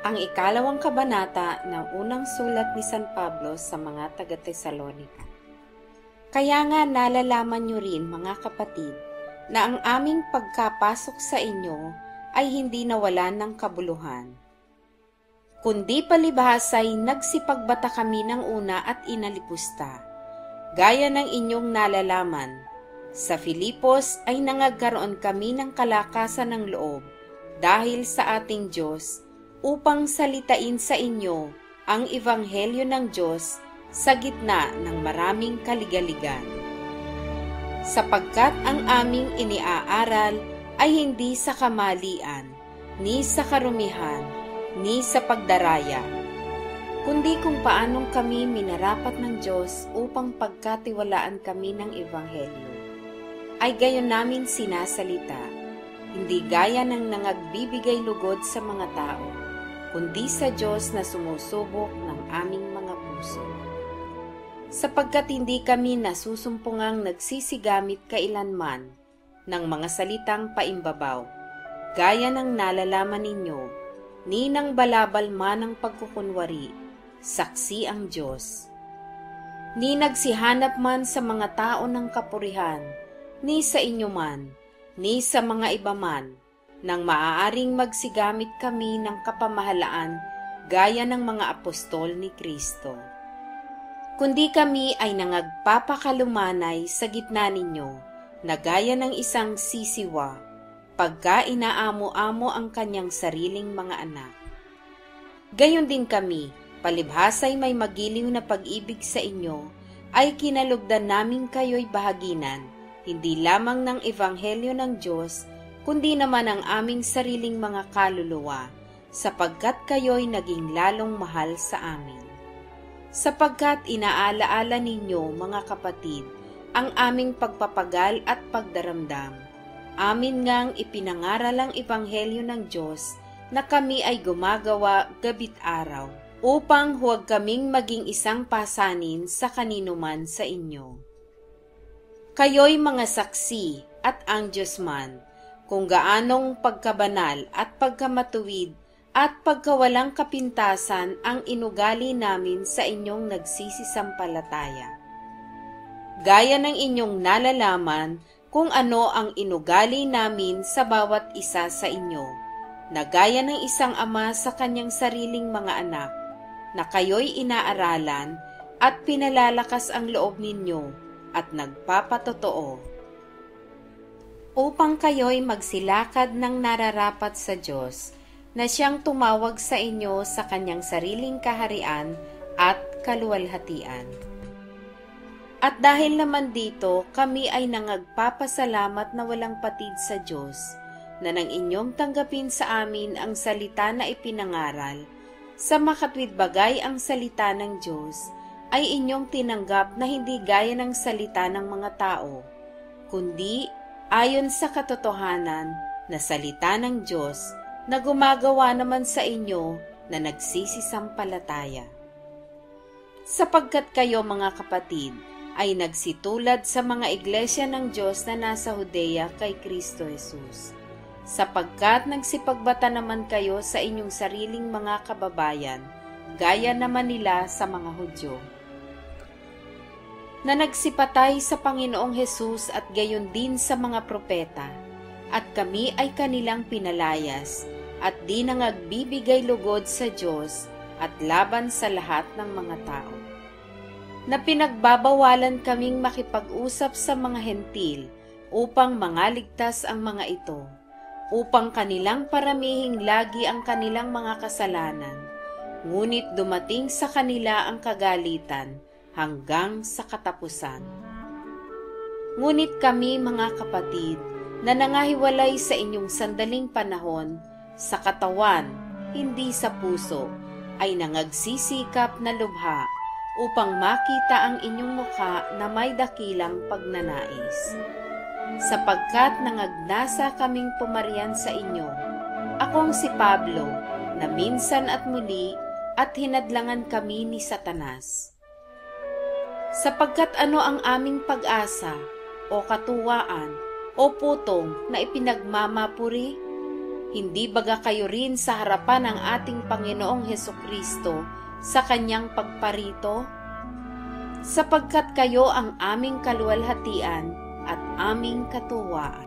Ang ikalawang kabanata ng unang sulat ni San Pablo sa mga taga-Tesalonica. Kaya nga nalalaman nyo rin, mga kapatid, na ang aming pagkapasok sa inyo ay hindi nawalan ng kabuluhan. Kundi palibhasa'y nagsipagbata kami ng una at inalipusta. Gaya ng inyong nalalaman, sa Filipos ay nangagkaroon kami ng kalakasan ng loob dahil sa ating Diyos, upang salitain sa inyo ang Ebanghelyo ng Diyos sa gitna ng maraming kaligaligan. Sapagkat ang aming iniaaral ay hindi sa kamalian, ni sa karumihan, ni sa pagdaraya, kundi kung paanong kami minarapat ng Diyos upang pagkatiwalaan kami ng Ebanghelyo, ay gayon namin sinasalita, hindi gaya ng nangagbibigay lugod sa mga tao, kundi sa Diyos na sumusubok ng aming mga puso. Sapagkat hindi kami nasusumpungang nagsisigamit kailanman ng mga salitang paimbabaw, gaya ng nalalaman ninyo, ni ng balabal man ang pagkukunwari, saksi ang Diyos. Ni nagsihanap man sa mga tao ng kapurihan, ni sa inyo man, ni sa mga iba man, nang maaaring magsigamit kami ng kapamahalaan gaya ng mga apostol ni Kristo. Kundi kami ay nangagpapakalumanay sa gitna ninyo, na gaya ng isang sisiwa, pagka inaamo-amo ang kanyang sariling mga anak. Gayon din kami, palibhasa'y may magiliw na pag-ibig sa inyo, ay kinalugdan namin kayo'y bahaginan, hindi lamang ng Ebanghelyo ng Diyos, kundi naman ang aming sariling mga kaluluwa, sapagkat kayo'y naging lalong mahal sa amin. Sapagkat inaalaala ninyo, mga kapatid, ang aming pagpapagal at pagdaramdam. Amin ngang ipinangaral ang Ebanghelyo ng Diyos na kami ay gumagawa gabit araw, upang huwag kaming maging isang pasanin sa kaninuman sa inyo. Kayo'y mga saksi at ang Diyos man, kung gaanong pagkabanal at pagkamatuwid at pagkawalang kapintasan ang inugali namin sa inyong nagsisisampalataya. Gaya ng inyong nalalaman kung ano ang inugali namin sa bawat isa sa inyo, na gaya ng isang ama sa kanyang sariling mga anak, na kayo'y inaaralan at pinalalakas ang loob ninyo at nagpapatotoo, upang kayo'y magsilakad ng nararapat sa Diyos, na siyang tumawag sa inyo sa kanyang sariling kaharian at kaluwalhatian. At dahil naman dito, kami ay nangagpapasalamat na walang patid sa Diyos, na nang inyong tanggapin sa amin ang salita na ipinangaral, sa makatwid bagay ang salita ng Diyos, ay inyong tinanggap na hindi gaya ng salita ng mga tao, kundi ayon sa katotohanan na salita ng Diyos na gumagawa naman sa inyo na nagsisisampalataya. Sapagkat kayo, mga kapatid, ay nagsitulad sa mga iglesia ng Diyos na nasa Judea kay Kristo Jesus, sapagkat nagsipagbata naman kayo sa inyong sariling mga kababayan, gaya naman nila sa mga Hudyo, na nagsipatay sa Panginoong Hesus at gayon din sa mga propeta, at kami ay kanilang pinalayas, at di nangagbibigay lugod sa Diyos at laban sa lahat ng mga tao. Na pinagbabawalan kaming makipag-usap sa mga hentil upang mangaligtas ang mga ito, upang kanilang paramihing lagi ang kanilang mga kasalanan, ngunit dumating sa kanila ang kagalitan hanggang sa katapusan. Ngunit kami, mga kapatid, na nangahiwalay sa inyong sandaling panahon, sa katawan, hindi sa puso, ay nangagsisikap na lubha upang makita ang inyong mukha na may dakilang pagnanais. Sapagkat nangagnasa kaming pumarian sa inyo, akong si Pablo, na minsan at muli at hinadlangan kami ni Satanas. Sapagkat ano ang aming pag-asa, o katuwaan, o putong na ipinagmamapuri? Hindi baga kayo rin sa harapan ng ating Panginoong Hesukristo sa kanyang pagparito? Sapagkat kayo ang aming kaluwalhatian at aming katuwaan.